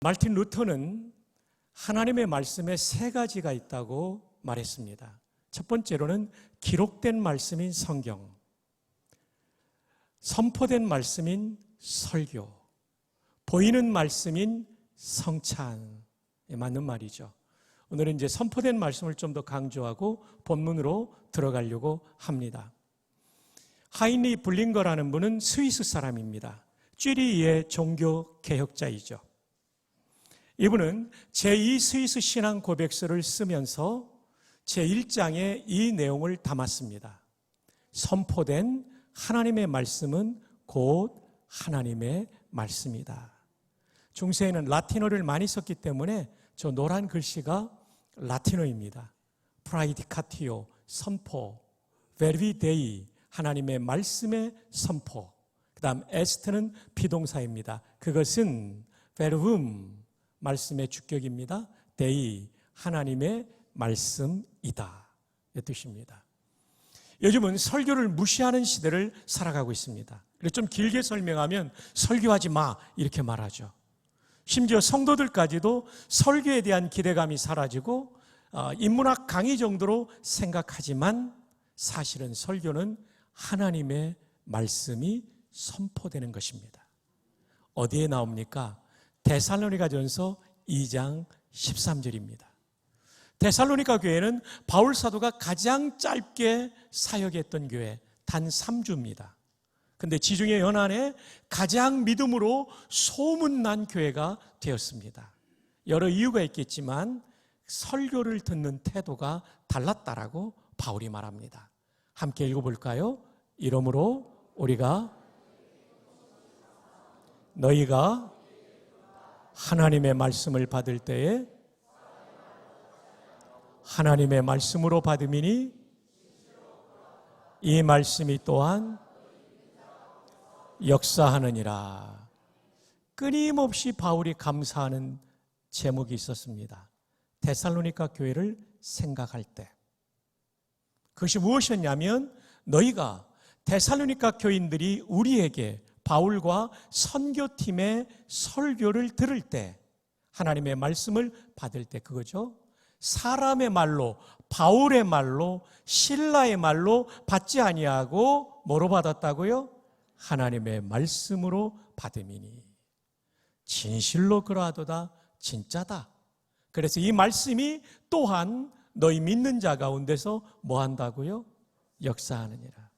마르틴 루터는 하나님의 말씀에 세 가지가 있다고 말했습니다. 첫 번째로는 기록된 말씀인 성경, 선포된 말씀인 설교, 보이는 말씀인 성찬에 맞는 말이죠. 오늘은 이제 선포된 말씀을 좀 더 강조하고 본문으로 들어가려고 합니다. 하인리 블링거라는 분은 스위스 사람입니다. 쥐리히의 종교 개혁자이죠. 이분은 제2 스위스 신앙 고백서를 쓰면서 제1장에 이 내용을 담았습니다. 선포된 하나님의 말씀은 곧 하나님의 말씀이다. 중세에는 라틴어를 많이 썼기 때문에 저 노란 글씨가 라틴어입니다. 프라이디카티오, 선포, 베르비 데이, 하나님의 말씀의 선포. 그 다음 에스트는 비동사입니다. 그것은 베르붐, 말씀의 주격입니다. 데이, 하나님의 말씀이다. 이 뜻입니다. 요즘은 설교를 무시하는 시대를 살아가고 있습니다. 그래서 좀 길게 설명하면 설교하지 마 이렇게 말하죠. 심지어 성도들까지도 설교에 대한 기대감이 사라지고 인문학 강의 정도로 생각하지만 사실은 설교는 하나님의 말씀이 선포되는 것입니다. 어디에 나옵니까? 데살로니가전서 2장 13절입니다. 데살로니가 교회는 바울 사도가 가장 짧게 사역했던 교회, 단 3주입니다. 근데 지중해 연안에 가장 믿음으로 소문난 교회가 되었습니다. 여러 이유가 있겠지만 설교를 듣는 태도가 달랐다라고 바울이 말합니다. 함께 읽어볼까요? 이러므로 우리가 너희가 하나님의 말씀을 받을 때에 하나님의 말씀으로 받음이니 이 말씀이 또한 역사하느니라. 끊임없이 바울이 감사하는 제목이 있었습니다. 데살로니가 교회를 생각할 때. 그것이 무엇이었냐면 너희가 데살로니가 교인들이 우리에게 바울과 선교팀의 설교를 들을 때 하나님의 말씀을 받을 때 그거죠. 사람의 말로 바울의 말로 실라의 말로 받지 아니하고 뭐로 받았다고요? 하나님의 말씀으로 받음이니 진실로 그러하도다 진짜다. 그래서 이 말씀이 또한 너희 믿는 자 가운데서 뭐 한다고요? 역사하느니라.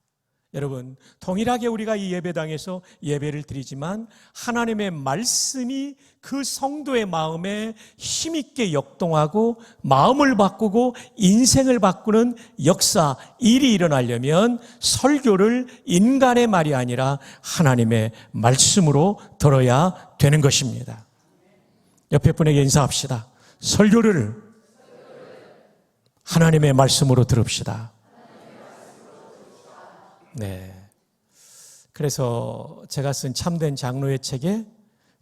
여러분, 동일하게 우리가 이 예배당에서 예배를 드리지만 하나님의 말씀이 그 성도의 마음에 힘있게 역동하고 마음을 바꾸고 인생을 바꾸는 역사, 일이 일어나려면 설교를 인간의 말이 아니라 하나님의 말씀으로 들어야 되는 것입니다. 옆에 분에게 인사합시다. 설교를 하나님의 말씀으로 들읍시다. 네. 그래서 제가 쓴 참된 장로의 책에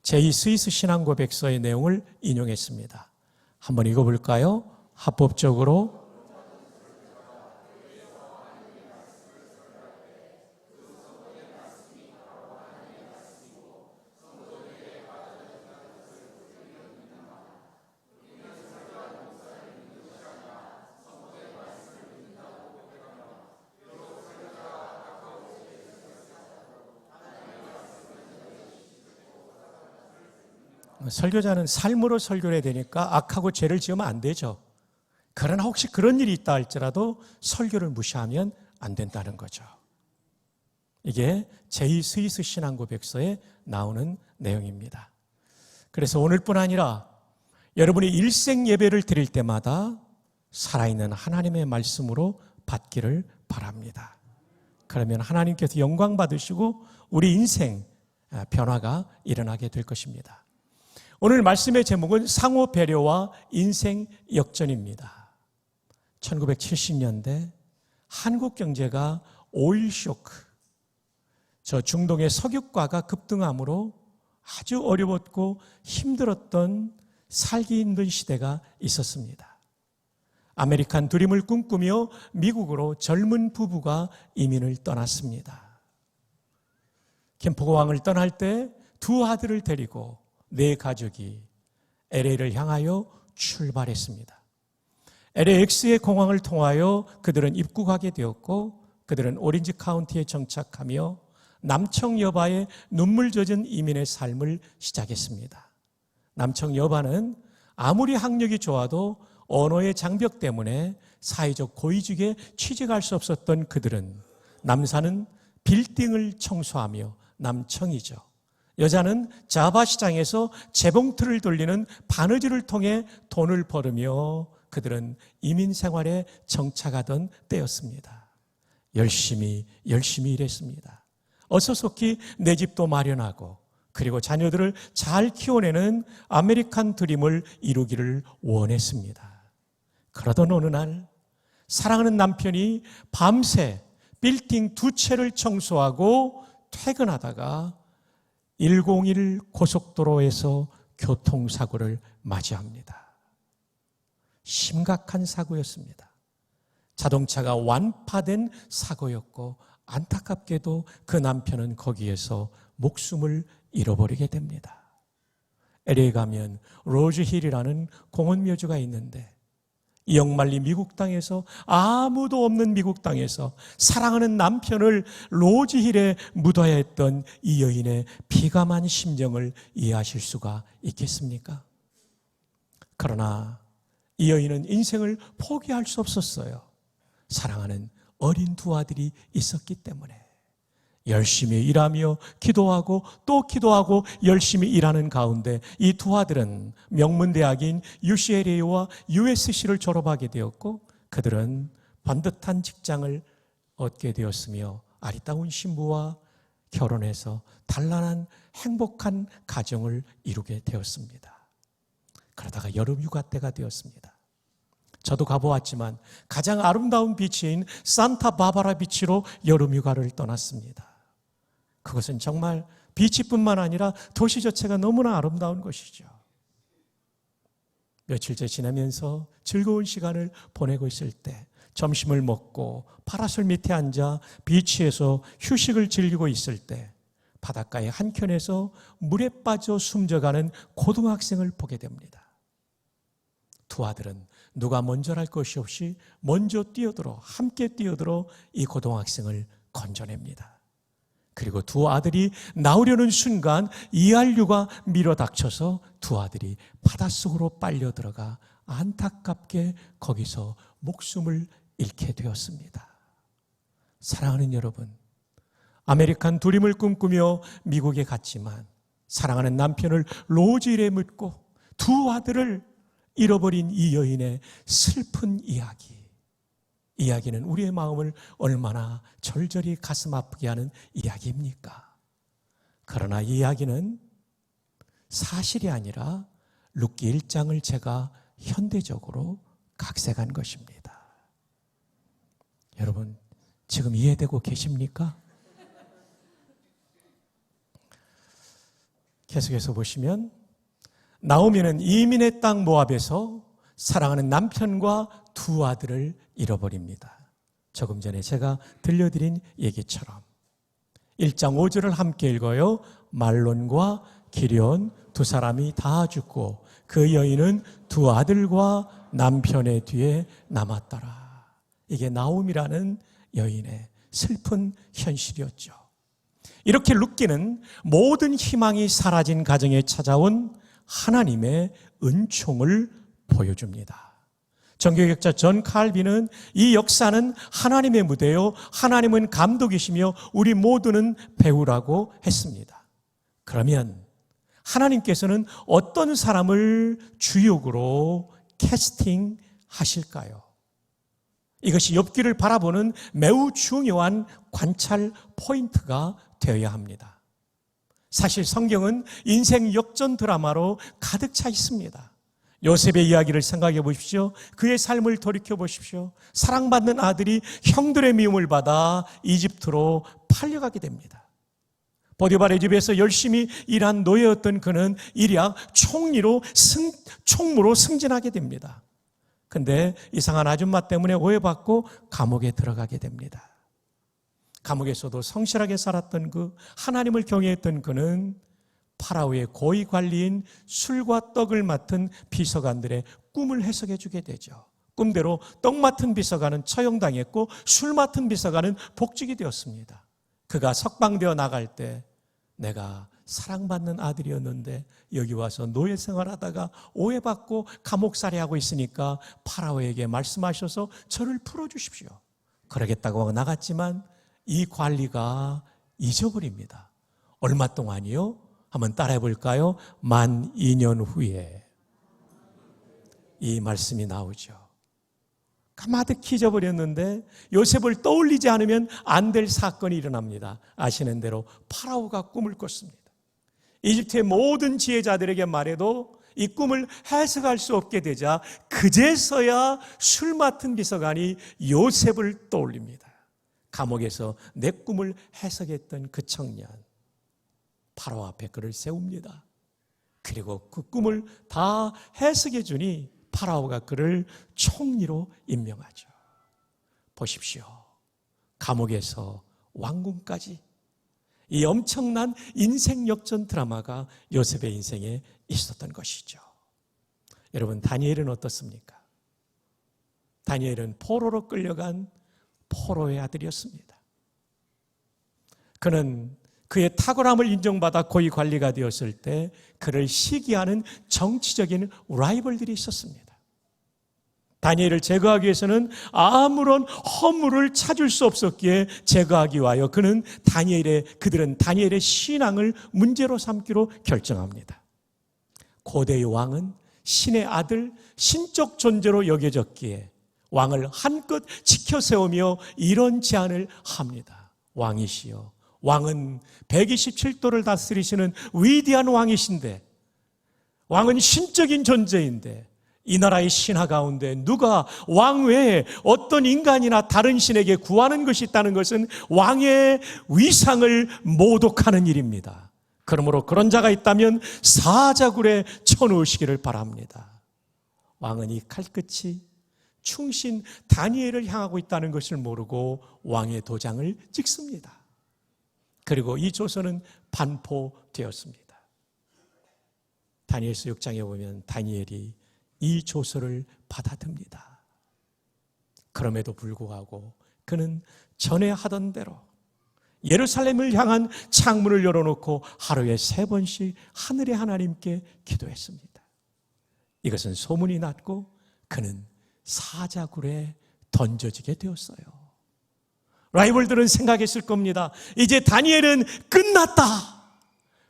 제2 스위스 신앙 고백서의 내용을 인용했습니다. 한번 읽어볼까요? 합법적으로 설교자는 삶으로 설교를 해야 되니까 악하고 죄를 지으면 안 되죠. 그러나 혹시 그런 일이 있다 할지라도 설교를 무시하면 안 된다는 거죠. 이게 제2 스위스 신앙 고백서에 나오는 내용입니다. 그래서 오늘뿐 아니라 여러분이 일생 예배를 드릴 때마다 살아있는 하나님의 말씀으로 받기를 바랍니다. 그러면 하나님께서 영광 받으시고 우리 인생 변화가 일어나게 될 것입니다. 오늘 말씀의 제목은 상호 배려와 인생 역전입니다. 1970년대 한국 경제가 오일 쇼크, 저 중동의 석유가가 급등함으로 아주 어려웠고 힘들었던 살기 힘든 시대가 있었습니다. 아메리칸 드림을 꿈꾸며 미국으로 젊은 부부가 이민을 떠났습니다. 김포공항을 떠날 때 두 아들을 데리고 네 가족이 LA를 향하여 출발했습니다. LAX의 공항을 통하여 그들은 입국하게 되었고 그들은 오렌지 카운티에 정착하며 남청 여바의 눈물 젖은 이민의 삶을 시작했습니다. 남청 여바는 아무리 학력이 좋아도 언어의 장벽 때문에 사회적 고위직에 취직할 수 없었던 그들은 남산은 빌딩을 청소하며 남청이죠. 여자는 자바 시장에서 재봉틀을 돌리는 바느질을 통해 돈을 벌으며 그들은 이민 생활에 정착하던 때였습니다. 열심히 일했습니다. 어서속히 내 집도 마련하고 그리고 자녀들을 잘 키워내는 아메리칸 드림을 이루기를 원했습니다. 그러던 어느 날 사랑하는 남편이 밤새 빌딩 2채를 청소하고 퇴근하다가 101 고속도로에서 교통사고를 맞이합니다. 심각한 사고였습니다. 자동차가 완파된 사고였고 안타깝게도 그 남편은 거기에서 목숨을 잃어버리게 됩니다. LA에 가면 로즈힐이라는 공원 묘지가 있는데 이 영말리 미국 땅에서 아무도 없는 미국 땅에서 사랑하는 남편을 로즈힐에 묻어야 했던 이 여인의 비감한 심정을 이해하실 수가 있겠습니까? 그러나 이 여인은 인생을 포기할 수 없었어요. 사랑하는 어린 두 아들이 있었기 때문에 열심히 일하며 기도하고 또 기도하고 열심히 일하는 가운데 이 두 아들은 명문대학인 UCLA와 USC를 졸업하게 되었고 그들은 반듯한 직장을 얻게 되었으며 아리따운 신부와 결혼해서 단란한 행복한 가정을 이루게 되었습니다. 그러다가 여름 휴가 때가 되었습니다. 저도 가보았지만 가장 아름다운 비치인 산타바바라 비치로 여름 휴가를 떠났습니다. 그것은 정말 비치뿐만 아니라 도시 자체가 너무나 아름다운 것이죠. 며칠째 지나면서 즐거운 시간을 보내고 있을 때 점심을 먹고 파라솔 밑에 앉아 비치에서 휴식을 즐기고 있을 때 바닷가의 한켠에서 물에 빠져 숨져가는 고등학생을 보게 됩니다. 두 아들은 누가 먼저랄 것이 없이 먼저 함께 뛰어들어 이 고등학생을 건져냅니다. 그리고 두 아들이 나오려는 순간 이한류가 밀어닥쳐서 두 아들이 바닷속으로 빨려 들어가 안타깝게 거기서 목숨을 잃게 되었습니다. 사랑하는 여러분, 아메리칸 드림을 꿈꾸며 미국에 갔지만 사랑하는 남편을 로즈힐에 묻고 두 아들을 잃어버린 이 여인의 슬픈 이야기는 우리의 마음을 얼마나 절절히 가슴 아프게 하는 이야기입니까? 그러나 이 이야기는 사실이 아니라 룻기 1장을 제가 현대적으로 각색한 것입니다. 여러분, 지금 이해되고 계십니까? 계속해서 보시면 나오미는 이민의 땅 모압에서 사랑하는 남편과 두 아들을 잃어버립니다. 조금 전에 제가 들려드린 얘기처럼 1장 5절을 함께 읽어요. 말론과 기럨 두 사람이 다 죽고 그 여인은 두 아들과 남편의 뒤에 남았더라. 이게 나오미라는 여인의 슬픈 현실이었죠. 이렇게 룻기는 모든 희망이 사라진 가정에 찾아온 하나님의 은총을 보여줍니다. 정교역자 존 칼빈은 이 역사는 하나님의 무대요, 하나님은 감독이시며 우리 모두는 배우라고 했습니다. 그러면 하나님께서는 어떤 사람을 주역으로 캐스팅하실까요? 이것이 욥기를 바라보는 매우 중요한 관찰 포인트가 되어야 합니다. 사실 성경은 인생 역전 드라마로 가득 차 있습니다. 요셉의 이야기를 생각해 보십시오. 그의 삶을 돌이켜 보십시오. 사랑받는 아들이 형들의 미움을 받아 이집트로 팔려가게 됩니다. 보디발의 집에서 열심히 일한 노예였던 그는 일약 총무로 승진하게 됩니다. 근데 이상한 아줌마 때문에 오해받고 감옥에 들어가게 됩니다. 감옥에서도 성실하게 살았던 하나님을 경외했던 그는 파라오의 고위 관리인 술과 떡을 맡은 비서관들의 꿈을 해석해 주게 되죠. 꿈대로 떡 맡은 비서관은 처형당했고 술 맡은 비서관은 복직이 되었습니다. 그가 석방되어 나갈 때 내가 사랑받는 아들이었는데 여기 와서 노예 생활하다가 오해받고 감옥살이하고 있으니까 파라오에게 말씀하셔서 저를 풀어주십시오. 그러겠다고 하고 나갔지만 이 관리가 잊어버립니다. 얼마 동안이요? 한번 따라해 볼까요? 만 2년 후에 이 말씀이 나오죠. 까마득히 잊어버렸는데 요셉을 떠올리지 않으면 안 될 사건이 일어납니다. 아시는 대로 파라오가 꿈을 꿨습니다. 이집트의 모든 지혜자들에게 말해도 이 꿈을 해석할 수 없게 되자 그제서야 술 맡은 비서관이 요셉을 떠올립니다. 감옥에서 내 꿈을 해석했던 그 청년, 파라오 앞에 그를 세웁니다. 그리고 그 꿈을 다 해석해 주니 파라오가 그를 총리로 임명하죠. 보십시오. 감옥에서 왕궁까지 이 엄청난 인생 역전 드라마가 요셉의 인생에 있었던 것이죠. 여러분, 다니엘은 어떻습니까? 다니엘은 포로로 끌려간 포로의 아들이었습니다. 그는 그의 탁월함을 인정받아 고위 관리가 되었을 때 그를 시기하는 정치적인 라이벌들이 있었습니다. 다니엘을 제거하기 위해서는 아무런 허물을 찾을 수 없었기에 제거하기 위하여 그들은 다니엘의 신앙을 문제로 삼기로 결정합니다. 고대의 왕은 신의 아들, 신적 존재로 여겨졌기에 왕을 한껏 지켜 세우며 이런 제안을 합니다. 왕이시여, 왕은 127도를 다스리시는 위대한 왕이신데, 왕은 신적인 존재인데 이 나라의 신하 가운데 누가 왕 외에 어떤 인간이나 다른 신에게 구하는 것이 있다는 것은 왕의 위상을 모독하는 일입니다. 그러므로 그런 자가 있다면 사자굴에 쳐놓으시기를 바랍니다. 왕은 이 칼끝이 충신 다니엘을 향하고 있다는 것을 모르고 왕의 도장을 찍습니다. 그리고 이 조서는 반포되었습니다. 다니엘서 6장에 보면 다니엘이 이 조서를 받아듭니다. 그럼에도 불구하고 그는 전에 하던 대로 예루살렘을 향한 창문을 열어놓고 하루에 3번씩 하늘의 하나님께 기도했습니다. 이것은 소문이 났고 그는 사자굴에 던져지게 되었어요. 라이벌들은 생각했을 겁니다. 이제 다니엘은 끝났다.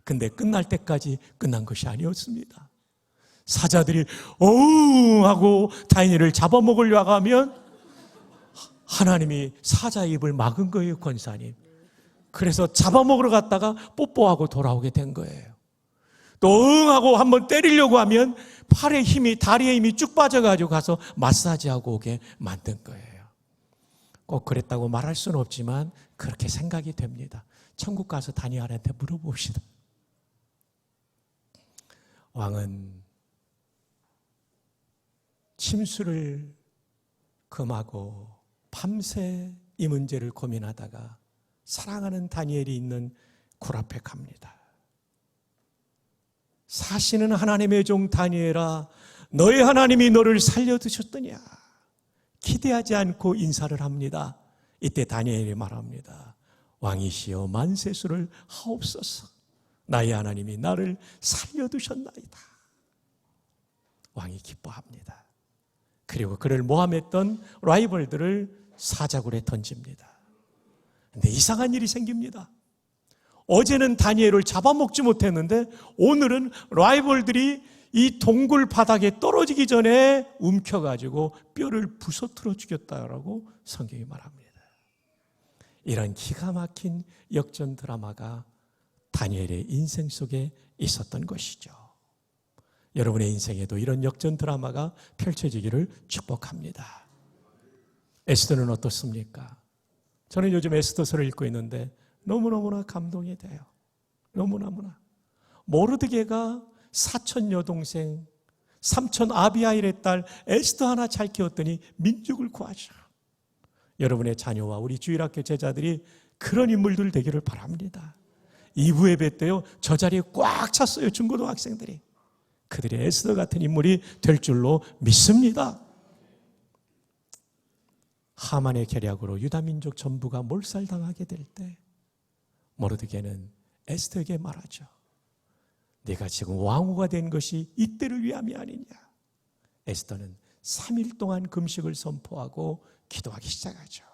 근데 끝날 때까지 끝난 것이 아니었습니다. 사자들이 어우 하고 다니엘을 잡아먹으려고 하면 하나님이 사자의 입을 막은 거예요, 권사님. 그래서 잡아먹으러 갔다가 뽀뽀하고 돌아오게 된 거예요. 또 응하고 한번 때리려고 하면 팔에 힘이, 다리에 힘이 쭉 빠져가지고 가서 마사지하고 오게 만든 거예요. 꼭 그랬다고 말할 수는 없지만 그렇게 생각이 됩니다. 천국 가서 다니엘한테 물어봅시다. 왕은 침수를 금하고 밤새 이 문제를 고민하다가 사랑하는 다니엘이 있는 굴 앞에 갑니다. 사시는 하나님의 종 다니엘아, 너의 하나님이 너를 살려두셨더냐? 기대하지 않고 인사를 합니다. 이때 다니엘이 말합니다. 왕이시여 만세수를 하옵소서. 나의 하나님이 나를 살려두셨나이다. 왕이 기뻐합니다. 그리고 그를 모함했던 라이벌들을 사자굴에 던집니다. 근데 이상한 일이 생깁니다. 어제는 다니엘을 잡아먹지 못했는데 오늘은 라이벌들이 이 동굴 바닥에 떨어지기 전에 움켜가지고 뼈를 부서뜨려 죽였다라고 성경이 말합니다. 이런 기가 막힌 역전 드라마가 다니엘의 인생 속에 있었던 것이죠. 여러분의 인생에도 이런 역전 드라마가 펼쳐지기를 축복합니다. 에스더는 어떻습니까? 저는 요즘 에스더서를 읽고 있는데 너무너무나 감동이 돼요. 너무너무나. 모르드게가 사촌 여동생, 삼촌 아비아일의 딸 에스더 하나 잘 키웠더니 민족을 구하죠. 여러분의 자녀와 우리 주일학교 제자들이 그런 인물들 되기를 바랍니다. 2부 예배 때요, 저 자리에 꽉 찼어요. 중고등학생들이. 그들이 에스더 같은 인물이 될 줄로 믿습니다. 하만의 계략으로 유다민족 전부가 몰살당하게 될 때 모르드게는 에스더에게 말하죠. 네가 지금 왕후가 된 것이 이때를 위함이 아니냐. 에스더는 3일 동안 금식을 선포하고 기도하기 시작하죠.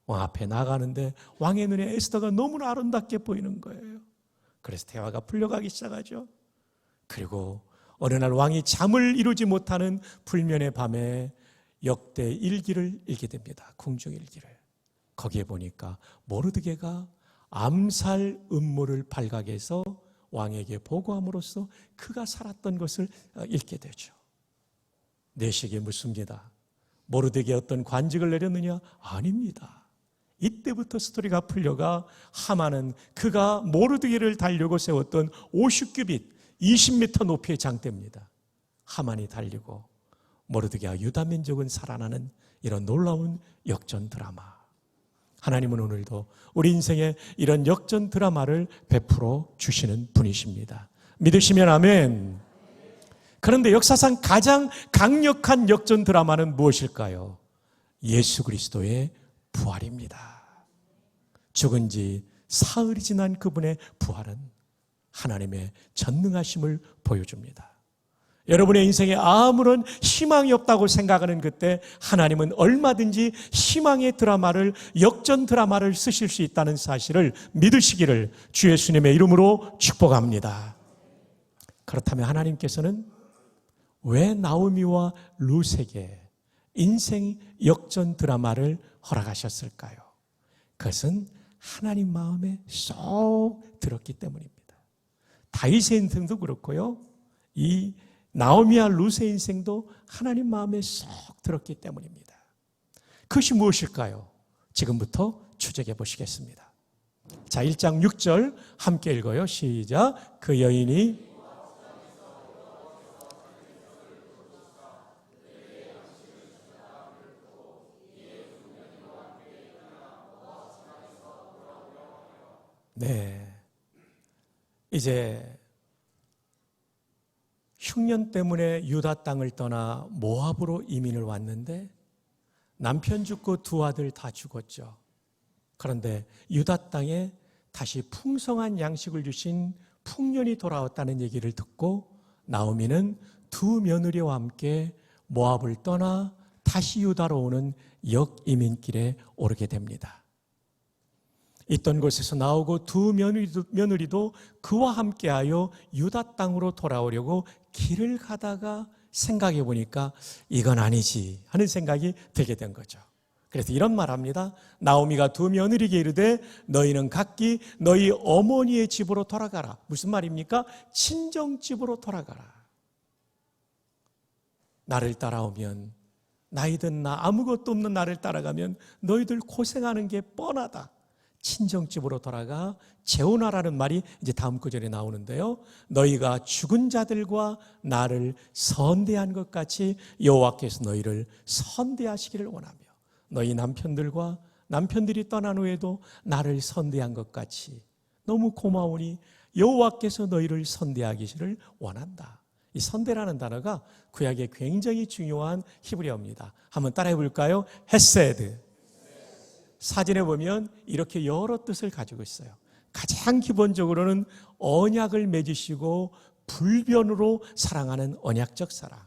왕 앞에 나가는데 왕의 눈에 에스더가 너무나 아름답게 보이는 거예요. 그래서 대화가 풀려가기 시작하죠. 그리고 어느 날 왕이 잠을 이루지 못하는 불면의 밤에 역대 일기를 읽게 됩니다. 궁중일기를. 거기에 보니까 모르드게가 암살 음모를 발각해서 왕에게 보고함으로써 그가 살았던 것을 읽게 되죠. 내시에게 묻습니다. 모르드게에 어떤 관직을 내렸느냐? 아닙니다. 이때부터 스토리가 풀려가 하만은 그가 모르드게를 달려고 세웠던 50규빗 20m 높이의 장대입니다. 하만이 달리고 모르드게와 유다 민족은 살아나는 이런 놀라운 역전 드라마. 하나님은 오늘도 우리 인생에 이런 역전 드라마를 베풀어 주시는 분이십니다. 믿으시면 아멘. 그런데 역사상 가장 강력한 역전 드라마는 무엇일까요? 예수 그리스도의 부활입니다. 죽은 지 사흘이 지난 그분의 부활은 하나님의 전능하심을 보여줍니다. 여러분의 인생에 아무런 희망이 없다고 생각하는 그때 하나님은 얼마든지 희망의 드라마를, 역전 드라마를 쓰실 수 있다는 사실을 믿으시기를 주 예수님의 이름으로 축복합니다. 그렇다면 하나님께서는 왜 나오미와 룻에게 인생 역전 드라마를 허락하셨을까요? 그것은 하나님 마음에 쏙 들었기 때문입니다. 다윗의 인생도 그렇고요, 이 나오미와 룻의 인생도 하나님 마음에 쏙 들었기 때문입니다. 그것이 무엇일까요? 지금부터 추적해 보시겠습니다. 자, 1장 6절 함께 읽어요. 시작. 그 여인이 이제 흉년 때문에 유다 땅을 떠나 모압으로 이민을 왔는데 남편 죽고 두 아들 다 죽었죠. 그런데 유다 땅에 다시 풍성한 양식을 주신 풍년이 돌아왔다는 얘기를 듣고 나오미는 두 며느리와 함께 모압을 떠나 다시 유다로 오는 역이민길에 오르게 됩니다. 있던 곳에서 나오고 두 며느리도 그와 함께하여 유다 땅으로 돌아오려고 길을 가다가 생각해 보니까 이건 아니지 하는 생각이 들게 된 거죠. 그래서 이런 말합니다. 나오미가 두 며느리에게 이르되 너희는 각기 너희 어머니의 집으로 돌아가라. 무슨 말입니까? 친정집으로 돌아가라. 나를 따라오면, 나이든 나 아무것도 없는 나를 따라가면 너희들 고생하는 게 뻔하다. 친정집으로 돌아가 재혼하라는 말이 이제 다음 구절에 나오는데요. 너희가 죽은 자들과 나를 선대한 것 같이 여호와께서 너희를 선대하시기를 원하며 너희 남편들과 남편들이 떠난 후에도 나를 선대한 것 같이 너무 고마우니 여호와께서 너희를 선대하기를 원한다. 이 선대라는 단어가 구약에 굉장히 중요한 히브리어입니다. 한번 따라해 볼까요? 헤세드. 사진에 보면 이렇게 여러 뜻을 가지고 있어요. 가장 기본적으로는 언약을 맺으시고 불변으로 사랑하는 언약적 사랑,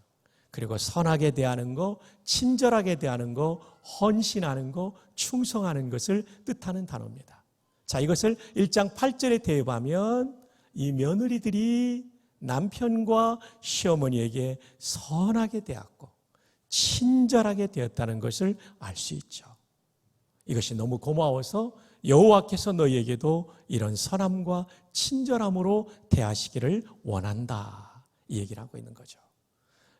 그리고 선하게 대하는 거, 친절하게 대하는 거, 헌신하는 거, 충성하는 것을 뜻하는 단어입니다. 자, 이것을 1장 8절에 대입하면 이 며느리들이 남편과 시어머니에게 선하게 대했고 친절하게 되었다는 것을 알 수 있죠. 이것이 너무 고마워서 여호와께서 너희에게도 이런 선함과 친절함으로 대하시기를 원한다, 이 얘기를 하고 있는 거죠.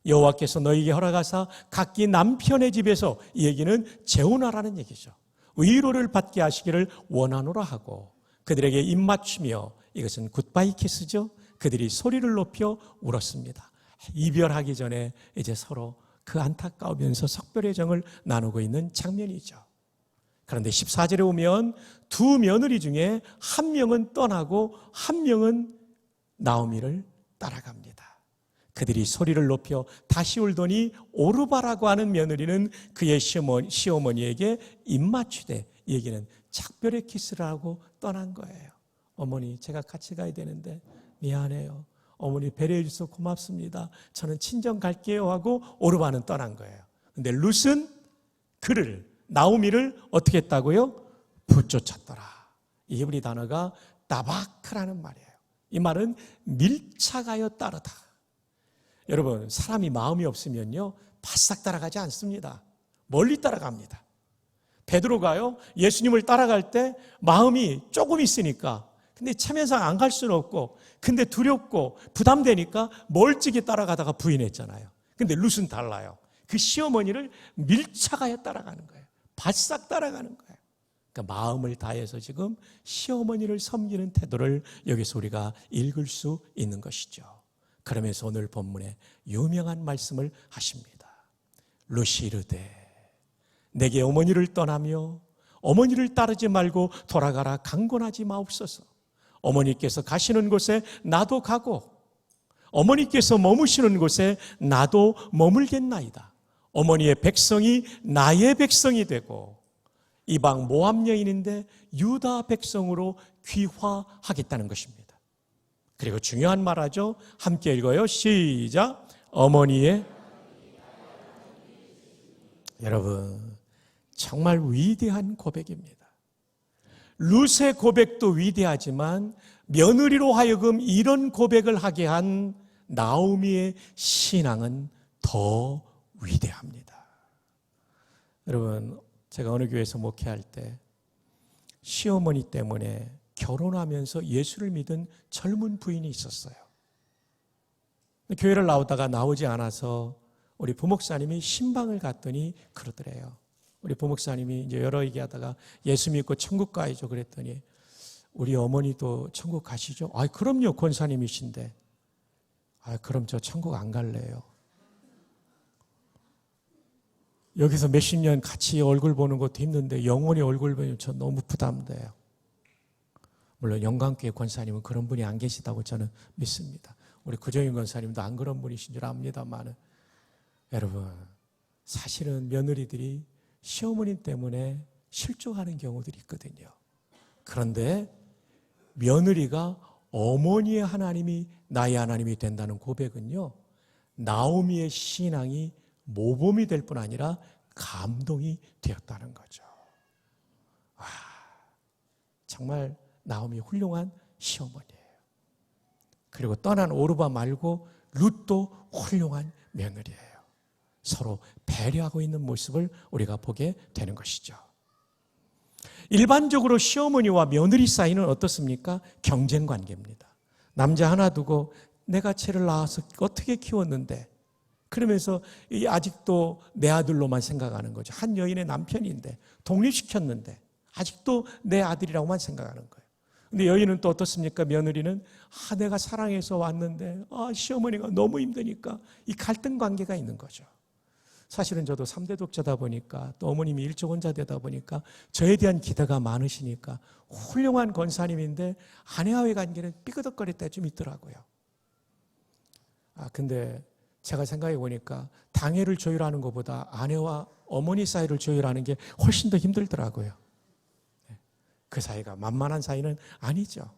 여호와께서 너희에게 허락하사 각기 남편의 집에서, 이 얘기는 재혼하라는 얘기죠, 위로를 받게 하시기를 원하노라 하고 그들에게 입맞추며, 이것은 굿바이 키스죠. 그들이 소리를 높여 울었습니다. 이별하기 전에 이제 서로 그 안타까우면서 석별의 정을 나누고 있는 장면이죠. 그런데 14절에 오면 두 며느리 중에 한 명은 떠나고 한 명은 나오미를 따라갑니다. 그들이 소리를 높여 다시 울더니 오르바라고 하는 며느리는 그의 시어머니에게 입맞추되, 이 얘기는 작별의 키스를 하고 떠난 거예요. 어머니, 제가 같이 가야 되는데 미안해요. 어머니 배려해 주셔서 고맙습니다. 저는 친정 갈게요 하고 오르바는 떠난 거예요. 근데 룻은 그를, 나오미를 어떻게 했다고요? 붙쫓았더라. 이 히브리 단어가 따바크라는 말이에요. 이 말은 밀착하여 따르다. 여러분, 사람이 마음이 없으면요 바싹 따라가지 않습니다. 멀리 따라갑니다. 베드로가요 예수님을 따라갈 때 마음이 조금 있으니까, 근데 체면상 안 갈 수는 없고, 근데 두렵고 부담되니까 멀찍이 따라가다가 부인했잖아요. 근데 룻은 달라요. 그 시어머니를 밀착하여 따라가는 거예요. 바싹 따라가는 거예요. 그러니까 마음을 다해서 지금 시어머니를 섬기는 태도를 여기서 우리가 읽을 수 있는 것이죠. 그러면서 오늘 본문에 유명한 말씀을 하십니다. 룻이 이르되 내게 어머니를 떠나며 어머니를 따르지 말고 돌아가라 강권하지 마옵소서. 어머니께서 가시는 곳에 나도 가고 어머니께서 머무시는 곳에 나도 머물겠나이다. 어머니의 백성이 나의 백성이 되고 이방 모압 여인인데 유다 백성으로 귀화하겠다는 것입니다. 그리고 중요한 말 하죠. 함께 읽어요. 시작. 어머니의, 여러분 정말 위대한 고백입니다. 룻의 고백도 위대하지만 며느리로 하여금 이런 고백을 하게 한 나오미의 신앙은 더 위대합니다. 여러분, 제가 어느 교회에서 목회할 때 시어머니 때문에 결혼하면서 예수를 믿은 젊은 부인이 있었어요. 교회를 나오다가 나오지 않아서 우리 부목사님이 신방을 갔더니 그러더래요. 우리 부목사님이 이제 여러 얘기하다가 예수 믿고 천국 가야죠 그랬더니 우리 어머니도 천국 가시죠? 아, 그럼요, 권사님이신데. 아, 그럼 저 천국 안 갈래요. 여기서 몇십 년 같이 얼굴 보는 것도 힘든데 영원히 얼굴 보면 저 너무 부담돼요. 물론 영광교회 권사님은 그런 분이 안 계시다고 저는 믿습니다. 우리 구정인 권사님도 안 그런 분이신 줄 압니다만, 여러분 사실은 며느리들이 시어머니 때문에 실족하는 경우들이 있거든요. 그런데 며느리가 어머니의 하나님이 나의 하나님이 된다는 고백은요, 나오미의 신앙이 모범이 될 뿐 아니라 감동이 되었다는 거죠. 와, 정말 나오미 훌륭한 시어머니예요. 그리고 떠난 오르바 말고 룻도 훌륭한 며느리예요. 서로 배려하고 있는 모습을 우리가 보게 되는 것이죠. 일반적으로 시어머니와 며느리 사이는 어떻습니까? 경쟁 관계입니다. 남자 하나 두고 내가 쟤를 낳아서 어떻게 키웠는데, 그러면서 아직도 내 아들로만 생각하는 거죠. 한 여인의 남편인데 독립시켰는데 아직도 내 아들이라고만 생각하는 거예요. 근데 여인은 또 어떻습니까? 며느리는 내가 사랑해서 왔는데 시어머니가 너무 힘드니까 이 갈등 관계가 있는 거죠. 사실은 저도 3대 독자다 보니까 또 어머님이 일조혼자 되다 보니까 저에 대한 기대가 많으시니까 훌륭한 권사님인데 아내와의 관계는 삐그덕거릴 때 좀 있더라고요. 근데 제가 생각해 보니까 당회를 조율하는 것보다 아내와 어머니 사이를 조율하는 게 훨씬 더 힘들더라고요. 그 사이가 만만한 사이는 아니죠.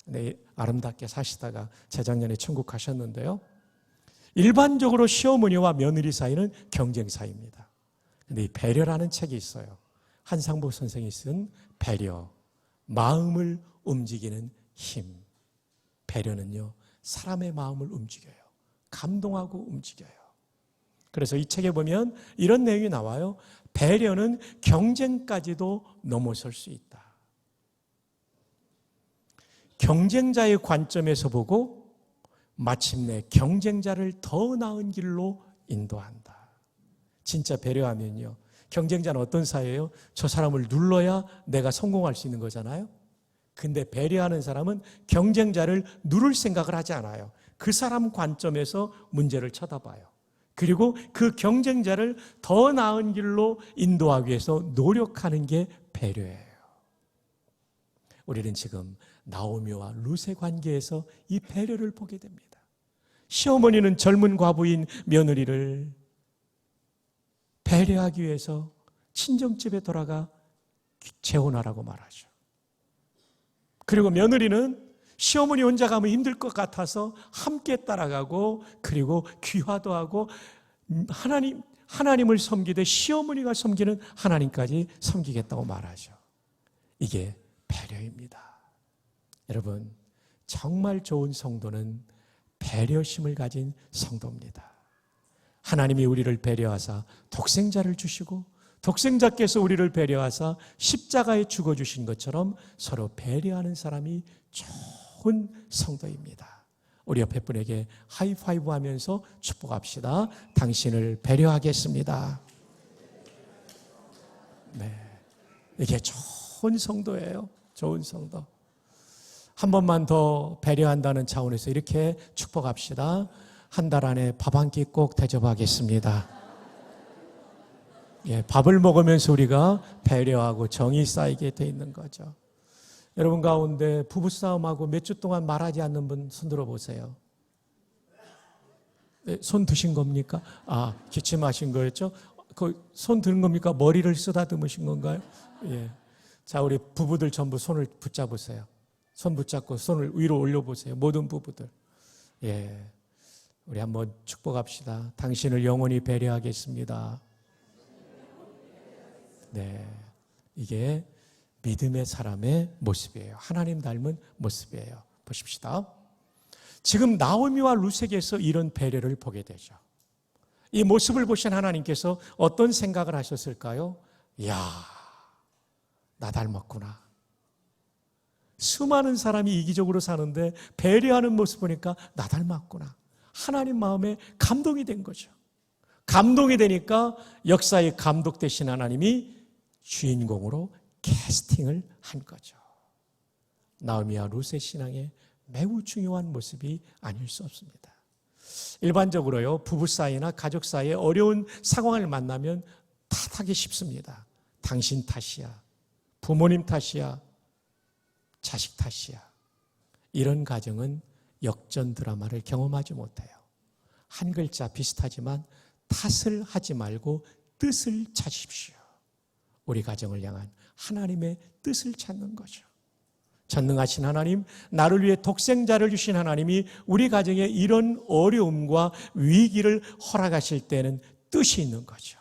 근데 아름답게 사시다가 재작년에 천국 가셨는데요. 일반적으로 시어머니와 며느리 사이는 경쟁 사이입니다. 근데 이 배려라는 책이 있어요. 한상복 선생이 쓴 배려, 마음을 움직이는 힘. 배려는요, 사람의 마음을 움직여요. 감동하고 움직여요. 그래서 이 책에 보면 이런 내용이 나와요. 배려는 경쟁까지도 넘어설 수 있다. 경쟁자의 관점에서 보고 마침내 경쟁자를 더 나은 길로 인도한다. 진짜 배려하면요, 경쟁자는 어떤 사이예요? 저 사람을 눌러야 내가 성공할 수 있는 거잖아요. 근데 배려하는 사람은 경쟁자를 누를 생각을 하지 않아요. 그 사람 관점에서 문제를 쳐다봐요. 그리고 그 경쟁자를 더 나은 길로 인도하기 위해서 노력하는 게 배려예요. 우리는 지금 나오미와 룻의 관계에서 이 배려를 보게 됩니다. 시어머니는 젊은 과부인 며느리를 배려하기 위해서 친정집에 돌아가 재혼하라고 말하죠. 그리고 며느리는 시어머니 혼자 가면 힘들 것 같아서 함께 따라가고, 그리고 귀화도 하고 하나님을 섬기되 시어머니가 섬기는 하나님까지 섬기겠다고 말하죠. 이게 배려입니다. 여러분, 정말 좋은 성도는 배려심을 가진 성도입니다. 하나님이 우리를 배려하사 독생자를 주시고, 독생자께서 우리를 배려하사 십자가에 죽어주신 것처럼 서로 배려하는 사람이 좋은 성도입니다. 우리 옆에 분에게 하이파이브 하면서 축복합시다. 당신을 배려하겠습니다. 네, 이게 좋은 성도예요. 좋은 성도. 한 번만 더 배려한다는 차원에서 이렇게 축복합시다. 한 달 안에 밥 한 끼 꼭 대접하겠습니다. 예, 밥을 먹으면서 우리가 배려하고 정이 쌓이게 돼 있는 거죠. 여러분 가운데 부부싸움하고 몇 주 동안 말하지 않는 분 손 들어보세요. 네, 손 드신 겁니까? 아, 기침하신 거였죠? 그 손 드는 겁니까? 머리를 쓰다듬으신 건가요? 예. 자, 우리 부부들 전부 손을 붙잡으세요. 손 붙잡고 손을 위로 올려보세요. 모든 부부들. 예. 우리 한번 축복합시다. 당신을 영원히 배려하겠습니다. 네. 이게 믿음의 사람의 모습이에요. 하나님 닮은 모습이에요. 보십시다. 지금 나오미와 룻에게서 이런 배려를 보게 되죠. 이 모습을 보신 하나님께서 어떤 생각을 하셨을까요? 이야, 나 닮았구나. 수많은 사람이 이기적으로 사는데 배려하는 모습 보니까 나 닮았구나. 하나님 마음에 감동이 된 거죠. 감동이 되니까 역사의 감독 되신 하나님이 주인공으로 캐스팅을 한 거죠. 나오미와 룻의 신앙에 매우 중요한 모습이 아닐 수 없습니다. 일반적으로요, 부부 사이나 가족 사이에 어려운 상황을 만나면 탓하기 쉽습니다. 당신 탓이야, 부모님 탓이야, 자식 탓이야. 이런 가정은 역전 드라마를 경험하지 못해요. 한 글자 비슷하지만 탓을 하지 말고 뜻을 찾으십시오. 우리 가정을 향한 하나님의 뜻을 찾는 거죠. 전능하신 하나님, 나를 위해 독생자를 주신 하나님이 우리 가정에 이런 어려움과 위기를 허락하실 때는 뜻이 있는 거죠.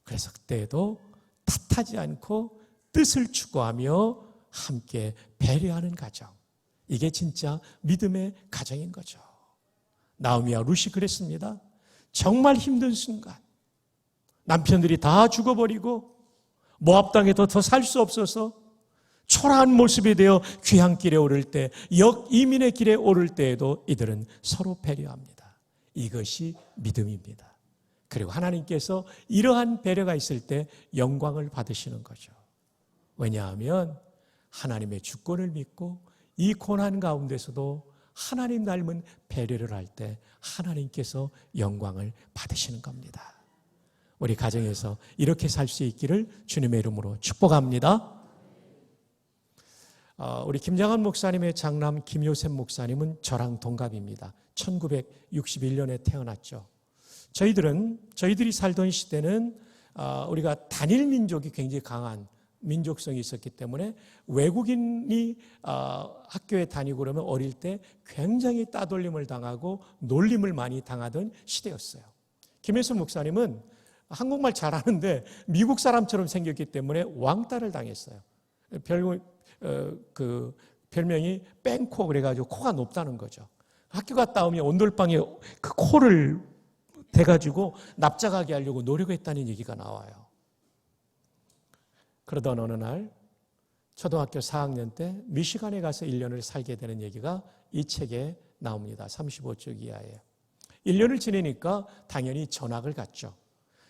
그래서 그때에도 탓하지 않고 뜻을 추구하며 함께 배려하는 가정. 이게 진짜 믿음의 가정인 거죠. 나오미와 룻이 그랬습니다. 정말 힘든 순간, 남편들이 다 죽어버리고 모압 땅에도 더 살 수 없어서 초라한 모습이 되어 귀향길에 오를 때, 이민의 길에 오를 때에도 이들은 서로 배려합니다. 이것이 믿음입니다. 그리고 하나님께서 이러한 배려가 있을 때 영광을 받으시는 거죠. 왜냐하면 하나님의 주권을 믿고 이 고난 가운데서도 하나님 닮은 배려를 할 때 하나님께서 영광을 받으시는 겁니다. 우리 가정에서 이렇게 살 수 있기를 주님의 이름으로 축복합니다. 우리 김장한 목사님의 장남 김요셉 목사님은 저랑 동갑입니다. 1961년에 태어났죠. 저희들이 살던 시대는 우리가 단일 민족이 굉장히 강한 민족성이 있었기 때문에 외국인이 학교에 다니고 그러면 어릴 때 굉장히 따돌림을 당하고 놀림을 많이 당하던 시대였어요. 김혜수 목사님은 한국말 잘하는데 미국 사람처럼 생겼기 때문에 왕따를 당했어요. 별명이 뺑코, 그래가지고 코가 높다는 거죠. 학교 갔다 오면 온돌방에 그 코를 대가지고 납작하게 하려고 노력했다는 얘기가 나와요. 그러던 어느 날 초등학교 4학년 때 미시간에 가서 1년을 살게 되는 얘기가 이 책에 나옵니다. 35쪽 이하에. 1년을 지내니까 당연히 전학을 갔죠.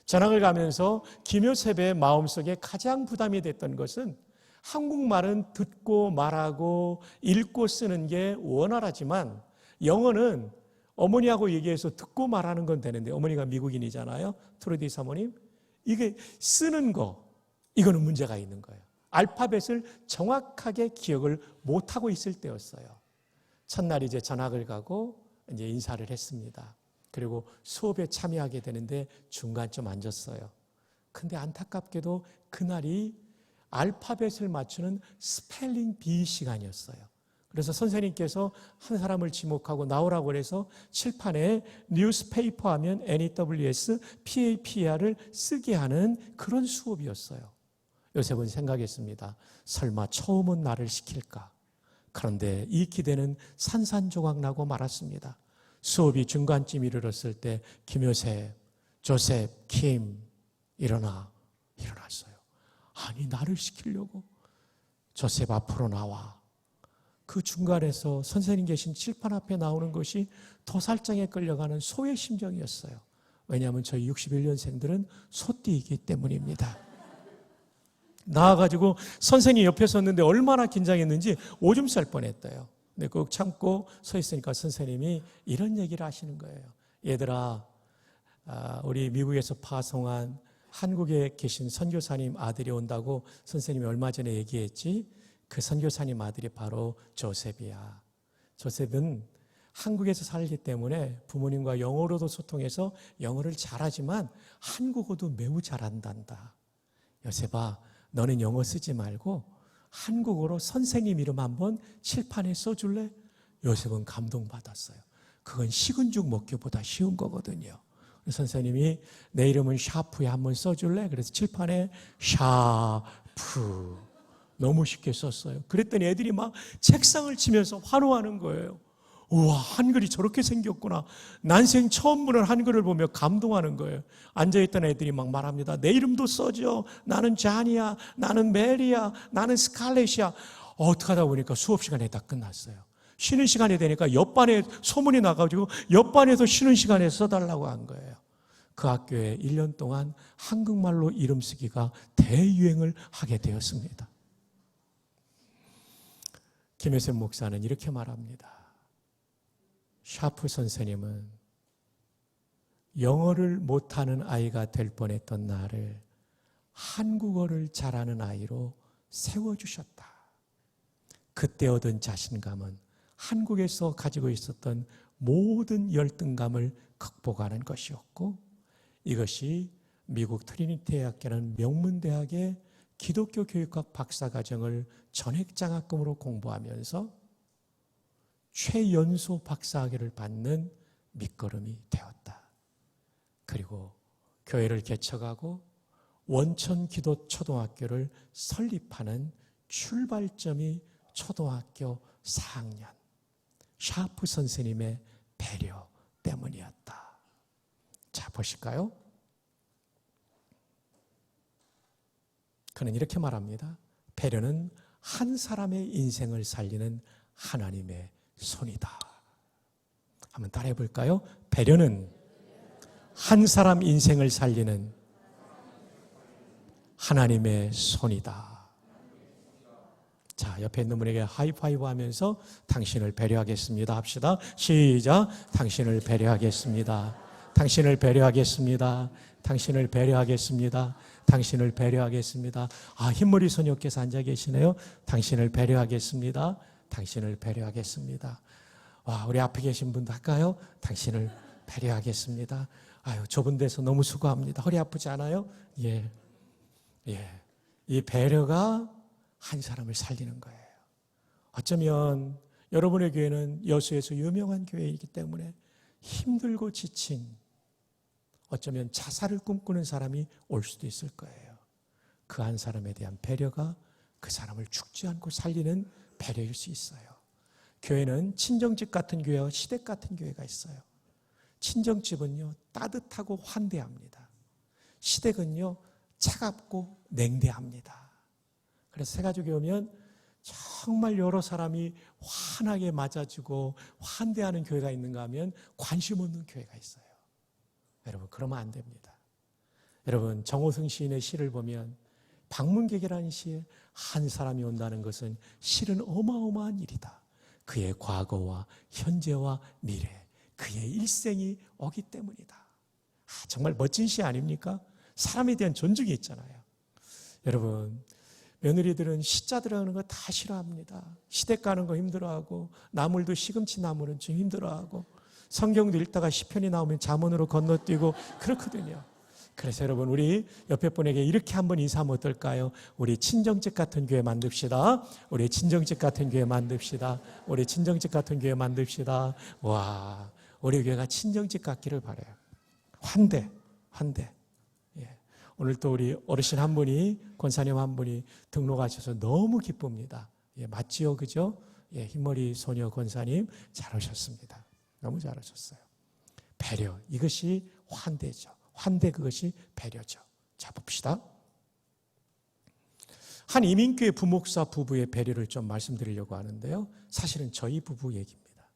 전학을 가면서 김요셉의 마음속에 가장 부담이 됐던 것은 한국말은 듣고 말하고 읽고 쓰는 게 원활하지만 영어는 어머니하고 얘기해서 듣고 말하는 건 되는데, 어머니가 미국인이잖아요. 트루디 사모님. 이게 쓰는 거, 이거는 문제가 있는 거예요. 알파벳을 정확하게 기억을 못하고 있을 때였어요. 첫날 이제 전학을 가고 이제 인사를 했습니다. 그리고 수업에 참여하게 되는데 중간쯤 앉았어요. 근데 안타깝게도 그날이 알파벳을 맞추는 스펠링 비 시간이었어요. 그래서 선생님께서 한 사람을 지목하고 나오라고 그래서 칠판에 뉴스페이퍼 하면 NEWS, PAPR을 쓰게 하는 그런 수업이었어요. 요셉은 생각했습니다. 설마 처음은 나를 시킬까? 그런데 이 기대는 산산조각 나고 말았습니다. 수업이 중간쯤 이르렀을 때 김요셉, 조셉, 킴 일어났어요. 아니, 나를 시키려고? 조셉 앞으로 나와. 그 중간에서 선생님 계신 칠판 앞에 나오는 것이 도살장에 끌려가는 소의 심정이었어요. 왜냐하면 저희 61년생들은 소띠이기 때문입니다. 나와가지고 선생님 옆에 섰는데 얼마나 긴장했는지 오줌 쌀 뻔했대요. 근데 꼭 참고 서 있으니까 선생님이 이런 얘기를 하시는 거예요. 얘들아, 우리 미국에서 파송한 한국에 계신 선교사님 아들이 온다고 선생님이 얼마 전에 얘기했지? 그 선교사님 아들이 바로 조셉이야. 조셉은 한국에서 살기 때문에 부모님과 영어로도 소통해서 영어를 잘하지만 한국어도 매우 잘한단다. 요셉아, 너는 영어 쓰지 말고 한국어로 선생님 이름 한번 칠판에 써줄래? 요셉은 감동받았어요. 그건 식은 죽 먹기보다 쉬운 거거든요. 선생님이 내 이름은 샤프에 한번 써줄래? 그래서 칠판에 샤프 너무 쉽게 썼어요. 그랬더니 애들이 막 책상을 치면서 환호하는 거예요. 우와, 한글이 저렇게 생겼구나. 난생 처음 보는 한글을 보며 감동하는 거예요. 앉아있던 애들이 막 말합니다. 내 이름도 써줘. 나는 잔이야. 나는 메리야. 나는 스칼렛이야. 어떡하다 보니까 수업 시간에 다 끝났어요. 쉬는 시간이 되니까 옆반에 소문이 나가지고 옆반에서 쉬는 시간에 써달라고 한 거예요. 그 학교에 1년 동안 한국말로 이름 쓰기가 대유행을 하게 되었습니다. 김혜선 목사는 이렇게 말합니다. 샤프 선생님은 영어를 못하는 아이가 될 뻔했던 나를 한국어를 잘하는 아이로 세워주셨다. 그때 얻은 자신감은 한국에서 가지고 있었던 모든 열등감을 극복하는 것이었고, 이것이 미국 트리니티 대학교라는 명문대학의 기독교 교육학 박사과정을 전액장학금으로 공부하면서 최연소 박사학위를 받는 밑거름이 되었다. 그리고 교회를 개척하고 원천 기도 초등학교를 설립하는 출발점이 초등학교 4학년 샤프 선생님의 배려 때문이었다. 자, 보실까요? 그는 이렇게 말합니다. 배려는 한 사람의 인생을 살리는 하나님의 손이다. 한번 따라해 볼까요? 배려는 한 사람 인생을 살리는 하나님의 손이다. 자, 옆에 있는 분에게 하이파이브 하면서 당신을 배려하겠습니다 합시다. 시작. 당신을 배려하겠습니다. 당신을 배려하겠습니다. 당신을 배려하겠습니다. 당신을 배려하겠습니다. 아, 흰머리 소녀께서 앉아 계시네요. 당신을 배려하겠습니다. 당신을 배려하겠습니다. 와, 우리 앞에 계신 분도 할까요? 당신을 배려하겠습니다. 아유, 좁은 데서 너무 수고합니다. 허리 아프지 않아요? 예. 이 배려가 한 사람을 살리는 거예요. 어쩌면 여러분의 교회는 여수에서 유명한 교회이기 때문에 힘들고 지친, 어쩌면 자살을 꿈꾸는 사람이 올 수도 있을 거예요. 그 한 사람에 대한 배려가 그 사람을 죽지 않고 살리는 배려일 수 있어요. 교회는 친정집 같은 교회와 시댁 같은 교회가 있어요. 친정집은요, 따뜻하고 환대합니다. 시댁은요, 차갑고 냉대합니다. 그래서 새가족이 오면 정말 여러 사람이 환하게 맞아주고 환대하는 교회가 있는가 하면 관심 없는 교회가 있어요. 여러분, 그러면 안 됩니다. 여러분, 정호승 시인의 시를 보면 방문객이라는 시에 한 사람이 온다는 것은 실은 어마어마한 일이다. 그의 과거와 현재와 미래, 그의 일생이 오기 때문이다. 정말 멋진 시 아닙니까? 사람에 대한 존중이 있잖아요. 여러분, 며느리들은 시자 들어가는 거 다 싫어합니다. 시댁 가는 거 힘들어하고, 나물도 시금치 나물은 좀 힘들어하고, 성경도 읽다가 시편이 나오면 잠언으로 건너뛰고 그렇거든요. 그래서 여러분, 우리 옆에 분에게 이렇게 한번 인사하면 어떨까요? 우리 친정집 같은 교회 만듭시다. 우리 친정집 같은 교회 만듭시다. 우리 친정집 같은 교회 만듭시다. 와, 우리 교회가 친정집 같기를 바라요. 환대. 예. 오늘 또 우리 어르신 한 분이, 권사님 한 분이 등록하셔서 너무 기쁩니다. 예, 맞지요, 그죠? 예, 흰머리 소녀 권사님 잘 오셨습니다. 너무 잘하셨어요. 배려, 이것이 환대죠. 환대, 그것이 배려죠. 자, 봅시다. 한 이민교회 부목사 부부의 배려를 좀 말씀드리려고 하는데요. 사실은 저희 부부 얘기입니다.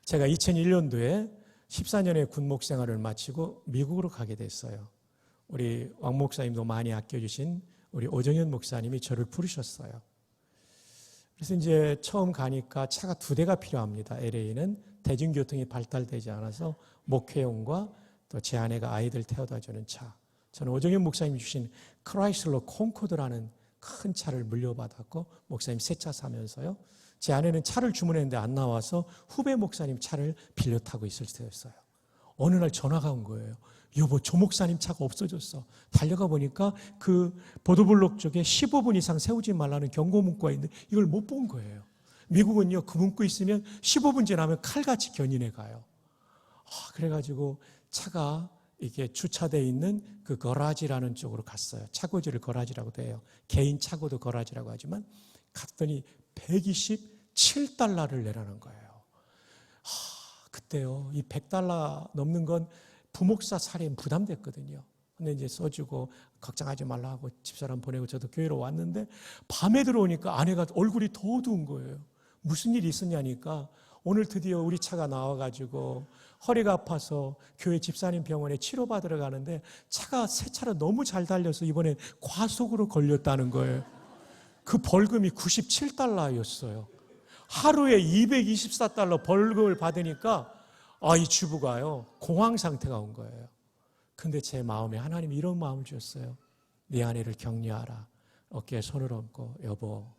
제가 2001년도에 14년의 군목 생활을 마치고 미국으로 가게 됐어요. 우리 왕 목사님도 많이 아껴주신 우리 오정현 목사님이 저를 부르셨어요. 그래서 이제 처음 가니까 차가 2대가 필요합니다. LA는 대중교통이 발달되지 않아서 목회용과 또 제 아내가 아이들 태워다 주는 차. 저는 오정현 목사님이 주신 크라이슬러 콩코드라는 큰 차를 물려받았고, 목사님 새 차 사면서요. 제 아내는 차를 주문했는데 안 나와서 후배 목사님 차를 빌려 타고 있을 때였어요. 어느 날 전화가 온 거예요. 여보, 조 목사님 차가 없어졌어. 달려가 보니까 그 보도블록 쪽에 15분 이상 세우지 말라는 경고 문구가 있는데 이걸 못 본 거예요. 미국은요, 그 문구 있으면 15분 지나면 칼같이 견인해 가요. 그래가지고 차가 이게 주차되어 있는 그 거라지라는 쪽으로 갔어요. 차고지를 거라지라고도 해요. 개인 차고도 거라지라고 하지만 갔더니 127달러를 내라는 거예요. 그때요, 이 100달러 넘는 건 부목사 살인 부담됐거든요. 근데 이제 써주고 걱정하지 말라 하고 집사람 보내고 저도 교회로 왔는데, 밤에 들어오니까 아내가 얼굴이 더 어두운 거예요. 무슨 일이 있었냐니까, 오늘 드디어 우리 차가 나와가지고 허리가 아파서 교회 집사님 병원에 치료받으러 가는데 차가 새 차로 너무 잘 달려서 이번에 과속으로 걸렸다는 거예요. 그 벌금이 97달러였어요. 하루에 224달러 벌금을 받으니까 이 주부가요, 공황 상태가 온 거예요. 근데 제 마음에 하나님이 이런 마음을 주셨어요. 네 아내를 격려하라. 어깨에 손을 얹고, 여보,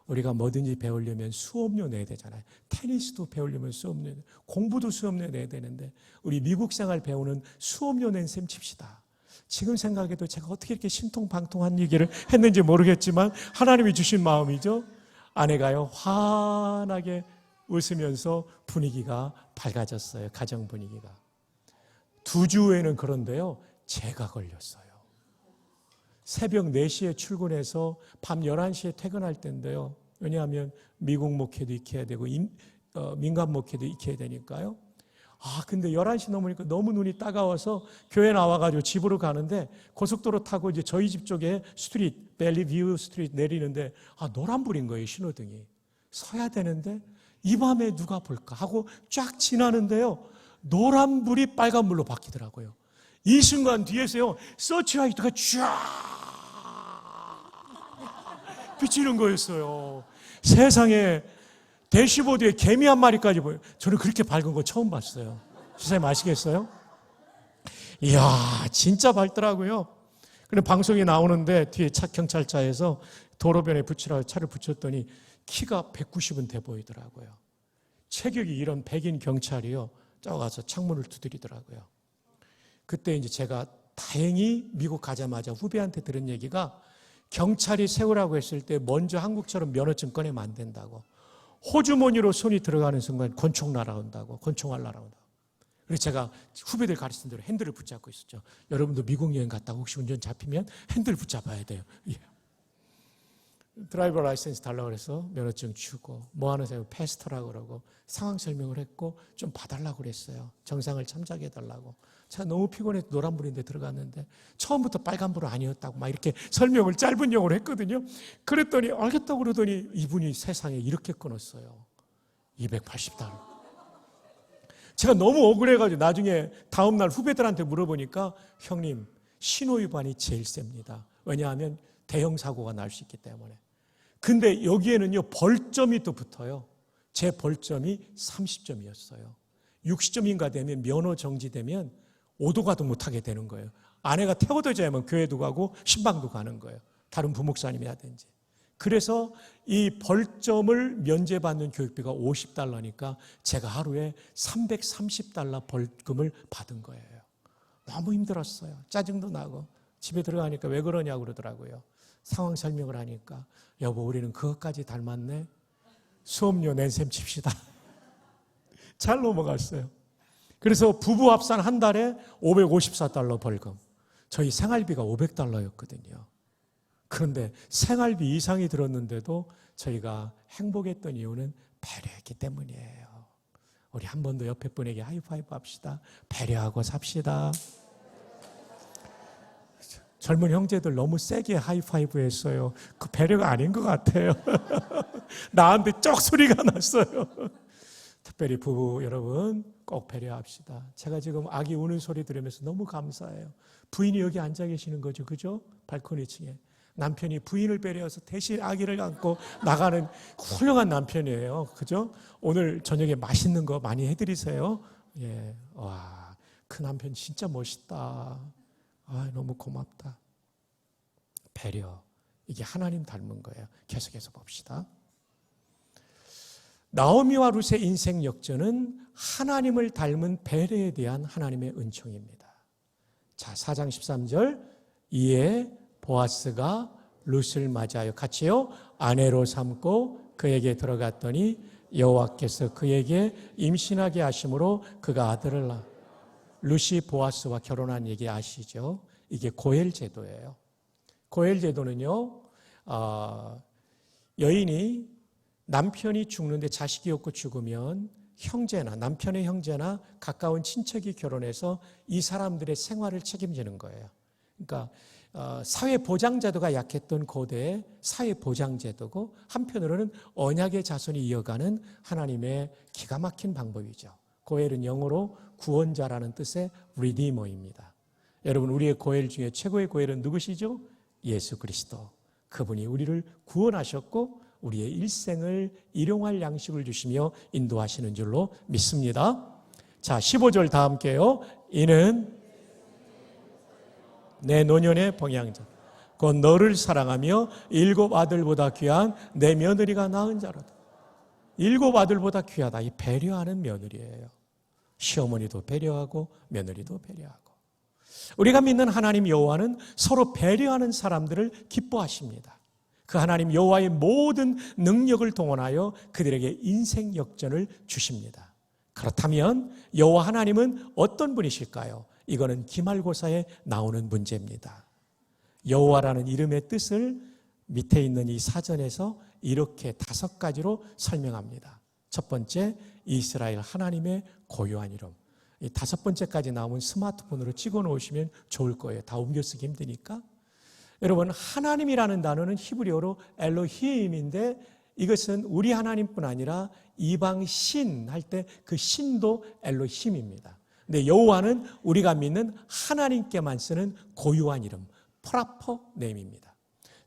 우리가 뭐든지 배우려면 수업료 내야 되잖아요. 테니스도 배우려면 수업료, 공부도 수업료 내야 되는데 우리 미국 생활 배우는 수업료 낸 셈 칩시다. 지금 생각해도 제가 어떻게 이렇게 신통방통한 얘기를 했는지 모르겠지만 하나님이 주신 마음이죠. 아내가요, 환하게 웃으면서 분위기가 밝아졌어요. 가정 분위기가. 2주 후에는 그런데요, 제가 걸렸어요. 새벽 4시에 출근해서 밤 11시에 퇴근할 때인데요. 왜냐하면 미국 목회도 익혀야 되고 민간 목회도 익혀야 되니까요. 근데 11시 넘으니까 너무 눈이 따가워서 교회 나와가지고 집으로 가는데 고속도로 타고 이제 저희 집 쪽에 스트릿, 밸리뷰 스트릿 내리는데 노란불인 거예요, 신호등이. 서야 되는데 이 밤에 누가 볼까 하고 쫙 지나는데요, 노란불이 빨간불로 바뀌더라고요. 이 순간 뒤에서요, 서치라이트가 쫙 비치는 거였어요. 세상에 대시보드에 개미 한 마리까지 보여요. 저는 그렇게 밝은 거 처음 봤어요. 선생님 아시겠어요? 이야, 진짜 밝더라고요. 근데 방송이 나오는데 뒤에 경찰차에서 도로변에 붙이라고 차를 붙였더니 키가 190은 돼 보이더라고요. 체격이 이런 백인 경찰이요, 쫓아가서 창문을 두드리더라고요. 그때 이제 제가 다행히 미국 가자마자 후배한테 들은 얘기가, 경찰이 세우라고 했을 때 먼저 한국처럼 면허증 꺼내면 안 된다고. 호주머니로 손이 들어가는 순간 권총 날아온다고, 권총알 날아온다고. 그래서 제가 후배들 가르친 대로 핸들을 붙잡고 있었죠. 여러분도 미국 여행 갔다가 혹시 운전 잡히면 핸들 붙잡아야 돼요. 예. 드라이버 라이센스 달라고 그래서 면허증 주고, 뭐 하는 사람 패스터라고 그러고 상황 설명을 했고 좀 봐달라고 그랬어요. 정상을 참작해 달라고. 제가 너무 피곤해서 노란불인데 들어갔는데 처음부터 빨간불은 아니었다고 막 이렇게 설명을 짧은 영어로 했거든요. 그랬더니 알겠다고 그러더니 이분이 세상에 이렇게 끊었어요. 280달러. 제가 너무 억울해가지고 나중에 다음날 후배들한테 물어보니까, 형님, 신호위반이 제일 셉니다. 왜냐하면 대형 사고가 날 수 있기 때문에. 근데 여기에는요, 벌점이 또 붙어요. 제 벌점이 30점이었어요. 60점인가 되면 면허 정지되면 오도 가도 못하게 되는 거예요. 아내가 태워줘야만 교회도 가고 신방도 가는 거예요. 다른 부목사님이 하든지. 그래서 이 벌점을 면제받는 교육비가 $50니까 제가 하루에 $330 벌금을 받은 거예요. 너무 힘들었어요. 짜증도 나고 집에 들어가니까 왜 그러냐고 그러더라고요. 상황 설명을 하니까 여보 우리는 그것까지 닮았네. 수업료 낸 셈 칩시다. 잘 넘어갔어요. 그래서 부부 합산 한 달에 $554 벌금. 저희 생활비가 $500였거든요. 그런데 생활비 이상이 들었는데도 저희가 행복했던 이유는 배려했기 때문이에요. 우리 한 번 더 옆에 분에게 하이파이브 합시다. 배려하고 삽시다. 젊은 형제들 너무 세게 하이파이브 했어요. 그 배려가 아닌 것 같아요. 나한테 쩍 소리가 났어요. 특별히 부부 여러분 꼭 배려합시다. 제가 지금 아기 우는 소리 들으면서 너무 감사해요. 부인이 여기 앉아 계시는 거죠. 그죠? 발코니 층에. 남편이 부인을 배려해서 대신 아기를 안고 나가는 훌륭한 남편이에요. 그죠? 오늘 저녁에 맛있는 거 많이 해드리세요. 예, 와, 그 남편 진짜 멋있다. 아, 너무 고맙다. 배려. 이게 하나님 닮은 거예요. 계속해서 봅시다. 나오미와 룻의 인생 역전은 하나님을 닮은 배려에 대한 하나님의 은총입니다. 자, 4장 13절. 이에 보아스가 룻을 맞아요. 같이요. 아내로 삼고 그에게 들어갔더니 여호와께서 그에게 임신하게 하심으로 그가 아들을 낳아. 룻이 보아스와 결혼한 얘기 아시죠? 이게 고엘 제도예요. 고엘 제도는요, 여인이 남편이 죽는데 자식이 없고 죽으면 형제나 남편의 형제나 가까운 친척이 결혼해서 이 사람들의 생활을 책임지는 거예요. 그러니까 사회보장제도가 약했던 고대의 사회보장제도고 한편으로는 언약의 자손이 이어가는 하나님의 기가 막힌 방법이죠. 고엘은 영어로 구원자라는 뜻의 리디머입니다. 여러분 우리의 고엘 중에 최고의 고엘은 누구시죠? 예수 그리스도. 그분이 우리를 구원하셨고 우리의 일생을 일용할 양식을 주시며 인도하시는 줄로 믿습니다. 자, 15절 다 함께요. 이는 내 노년의 봉양자 곧 너를 사랑하며 7 아들보다 귀한 내 며느리가 낳은 자로다. 7 아들보다 귀하다. 이 배려하는 며느리예요. 시어머니도 배려하고 며느리도 배려하고. 우리가 믿는 하나님 여호와는 서로 배려하는 사람들을 기뻐하십니다. 그 하나님 여호와의 모든 능력을 동원하여 그들에게 인생 역전을 주십니다. 그렇다면 여호와 하나님은 어떤 분이실까요? 이거는 기말고사에 나오는 문제입니다. 여호와라는 이름의 뜻을 밑에 있는 이 사전에서 이렇게 5가지로 설명합니다. 첫 번째, 이스라엘 하나님의 고유한 이름. 이 5번째까지 나오면 스마트폰으로 찍어 놓으시면 좋을 거예요. 다 옮겨쓰기 힘드니까. 여러분, 하나님이라는 단어는 히브리어로 엘로힘인데 이것은 우리 하나님뿐 아니라 이방 신 할 때 그 신도 엘로힘입니다. 근데 여호와는 우리가 믿는 하나님께만 쓰는 고유한 이름, 프라퍼 네임입니다.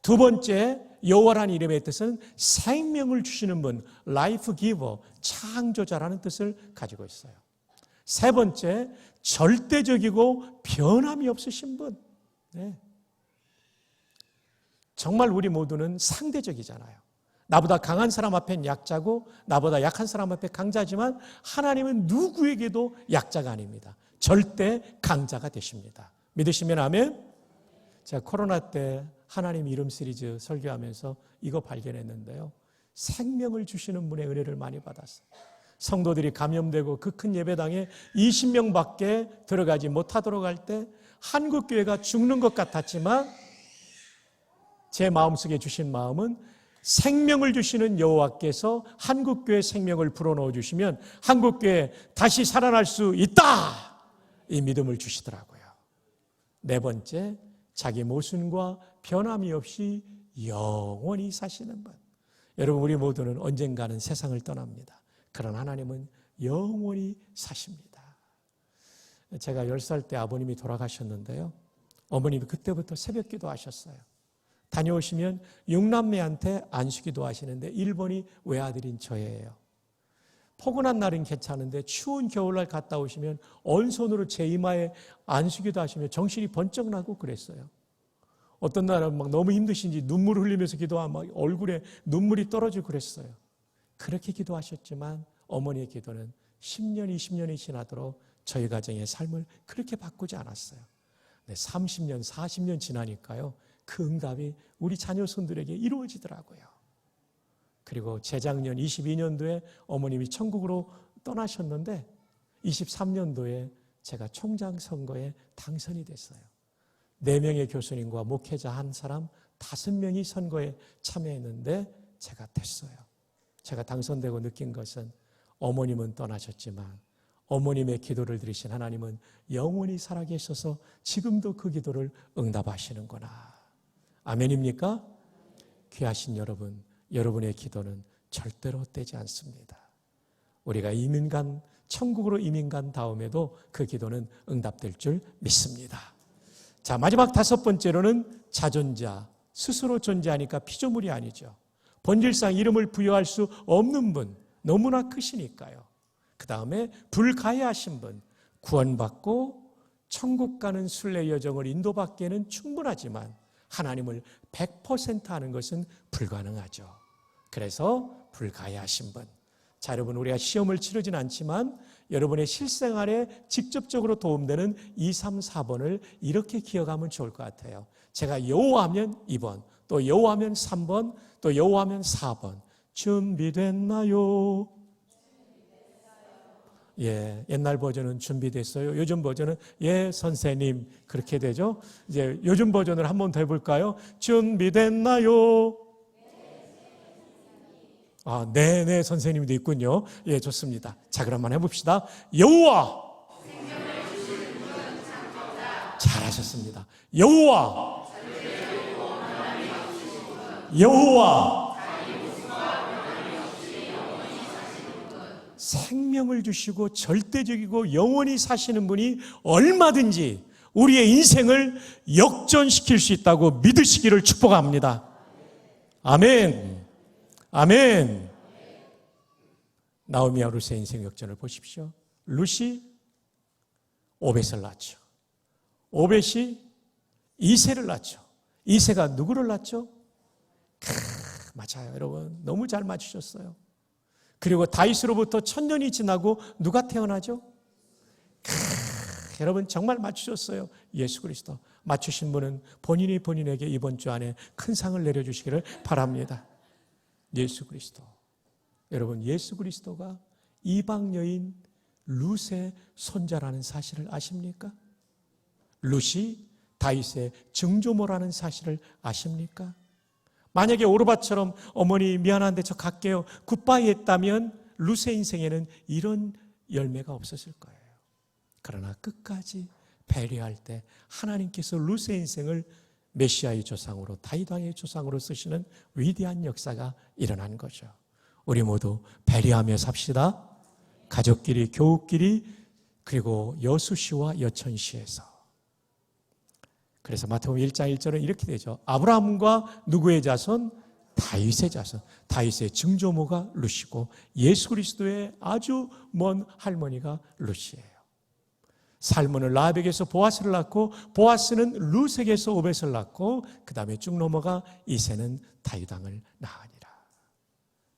두 번째, 여호와라는 이름의 뜻은 생명을 주시는 분, 라이프 기버, 창조자라는 뜻을 가지고 있어요. 세 번째, 절대적이고 변함이 없으신 분. 네. 정말 우리 모두는 상대적이잖아요. 나보다 강한 사람 앞엔 약자고 나보다 약한 사람 앞에 강자지만 하나님은 누구에게도 약자가 아닙니다. 절대 강자가 되십니다. 믿으시면 아멘. 제가 코로나 때 하나님 이름 시리즈 설교하면서 이거 발견했는데요. 생명을 주시는 분의 은혜를 많이 받았어요. 성도들이 감염되고 그 큰 예배당에 20명밖에 들어가지 못하도록 할 때 한국교회가 죽는 것 같았지만 제 마음속에 주신 마음은 생명을 주시는 여호와께서 한국교회 생명을 불어넣어 주시면 한국교회 다시 살아날 수 있다! 이 믿음을 주시더라고요. 네 번째, 자기 모순과 변함이 없이 영원히 사시는 분. 여러분, 우리 모두는 언젠가는 세상을 떠납니다. 그러나 하나님은 영원히 사십니다. 제가 10살 때 아버님이 돌아가셨는데요. 어머님이 그때부터 새벽 기도하셨어요. 다녀오시면 6남매한테 안수기도 하시는데 1번이 외아들인 저예요. 포근한 날은 괜찮은데 추운 겨울날 갔다 오시면 언손으로 제 이마에 안수기도 하시며 정신이 번쩍 나고 그랬어요. 어떤 날은 막 너무 힘드신지 눈물 흘리면서 기도하면 막 얼굴에 눈물이 떨어지고 그랬어요. 그렇게 기도하셨지만 어머니의 기도는 10년, 20년이 지나도록 저희 가정의 삶을 그렇게 바꾸지 않았어요. 30년, 40년 지나니까요. 그 응답이 우리 자녀 손들에게 이루어지더라고요. 그리고 재작년 22년도에 어머님이 천국으로 떠나셨는데 23년도에 제가 총장 선거에 당선이 됐어요. 4명의 교수님과 목회자 한 사람 5명이 선거에 참여했는데 제가 됐어요. 제가 당선되고 느낀 것은 어머님은 떠나셨지만 어머님의 기도를 들으신 하나님은 영원히 살아계셔서 지금도 그 기도를 응답하시는구나. 아멘입니까? 귀하신 여러분, 여러분의 기도는 절대로 헛되지 않습니다. 우리가 천국으로 이민 간 다음에도 그 기도는 응답될 줄 믿습니다. 자, 마지막 5번째로는 자존자, 스스로 존재하니까 피조물이 아니죠. 본질상 이름을 부여할 수 없는 분, 너무나 크시니까요. 그 다음에 불가해하신 분, 구원받고 천국 가는 순례 여정을 인도받기에는 충분하지만 하나님을 100% 하는 것은 불가능하죠. 그래서 불가해하신 분. 자, 여러분, 우리가 시험을 치르진 않지만 여러분의 실생활에 직접적으로 도움되는 2, 3, 4번을 이렇게 기억하면 좋을 것 같아요. 제가 여호와하면 2번, 또 여호와하면 3번, 또 여호와하면 4번. 준비됐나요? 예, 옛날 버전은 준비됐어요. 요즘 버전은 예, 선생님. 그렇게 되죠. 이제 요즘 버전을 한 번 더 해볼까요? 준비됐나요? 아, 네, 선생님도 있군요. 예, 좋습니다. 자, 그럼 한번 해봅시다. 여호와. 잘하셨습니다. 여호와. 여호와. 생명을 주시고 절대적이고 영원히 사시는 분이 얼마든지 우리의 인생을 역전시킬 수 있다고 믿으시기를 축복합니다. 아멘. 아멘. 나오미와 룻의 인생 역전을 보십시오. 룻이 오벳을 낳죠. 오벳이 이새를 낳죠. 이새가 누구를 낳죠? 맞아요, 여러분. 너무 잘 맞추셨어요. 그리고 다윗으로부터 1000년이 지나고 누가 태어나죠? 여러분 정말 맞추셨어요. 예수 그리스도. 맞추신 분은 본인에게 이번 주 안에 큰 상을 내려주시기를 바랍니다. 예수 그리스도. 여러분, 예수 그리스도가 이방 여인 룻의 손자라는 사실을 아십니까? 룻이 다윗의 증조모라는 사실을 아십니까? 만약에 오르바처럼 어머니 미안한데 저 갈게요, 굿바이 했다면 룻의 인생에는 이런 열매가 없었을 거예요. 그러나 끝까지 배려할 때 하나님께서 룻의 인생을 메시아의 조상으로, 다윗 왕의 조상으로 쓰시는 위대한 역사가 일어난 거죠. 우리 모두 배려하며 삽시다. 가족끼리, 교우끼리, 그리고 여수시와 여천시에서. 그래서 마태복음 1장 1절은 이렇게 되죠. 아브라함과 누구의 자손? 다윗의 자손. 다윗의 증조모가 룻이고 예수 그리스도의 아주 먼 할머니가 룻이에요. 살몬은 라합에게서 보아스를 낳고 보아스는 룻에게서 오벳을 낳고 그 다음에 쭉 넘어가 이새는 다윗 왕을 낳으니라.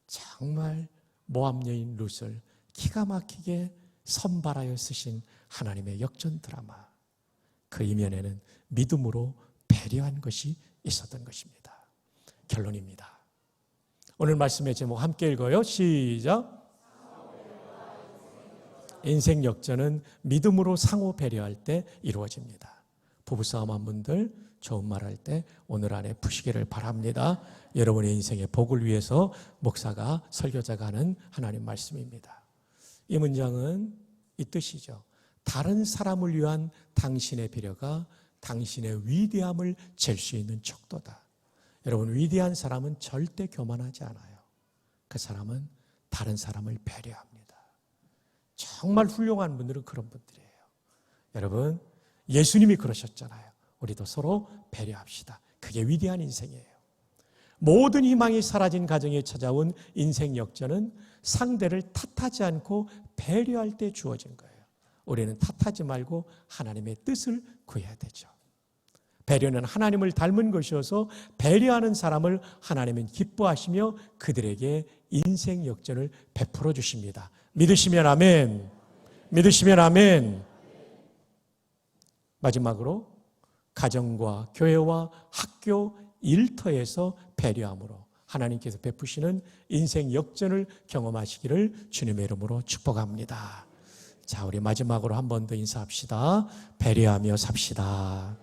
정말 모압 여인 룻을 기가 막히게 선발하여 쓰신 하나님의 역전 드라마. 그 이면에는 믿음으로 배려한 것이 있었던 것입니다. 결론입니다. 오늘 말씀의 제목 함께 읽어요. 시작. 인생 역전은 믿음으로 상호 배려할 때 이루어집니다. 부부싸움한 분들 좋은 말 할 때 오늘 안에 푸시기를 바랍니다. 여러분의 인생의 복을 위해서 목사가, 설교자가 하는 하나님 말씀입니다. 이 문장은 이 뜻이죠. 다른 사람을 위한 당신의 배려가 당신의 위대함을 잴 수 있는 척도다. 여러분, 위대한 사람은 절대 교만하지 않아요. 그 사람은 다른 사람을 배려합니다. 정말 훌륭한 분들은 그런 분들이에요. 여러분, 예수님이 그러셨잖아요. 우리도 서로 배려합시다. 그게 위대한 인생이에요. 모든 희망이 사라진 가정에 찾아온 인생 역전은 상대를 탓하지 않고 배려할 때 주어진 거예요. 우리는 탓하지 말고 하나님의 뜻을 구해야 되죠. 배려는 하나님을 닮은 것이어서 배려하는 사람을 하나님은 기뻐하시며 그들에게 인생 역전을 베풀어 주십니다. 믿으시면 아멘. 믿으시면 아멘. 마지막으로 가정과 교회와 학교 일터에서 배려함으로 하나님께서 베푸시는 인생 역전을 경험하시기를 주님의 이름으로 축복합니다. 자, 우리 마지막으로 한 번 더 인사합시다. 배려하며 삽시다.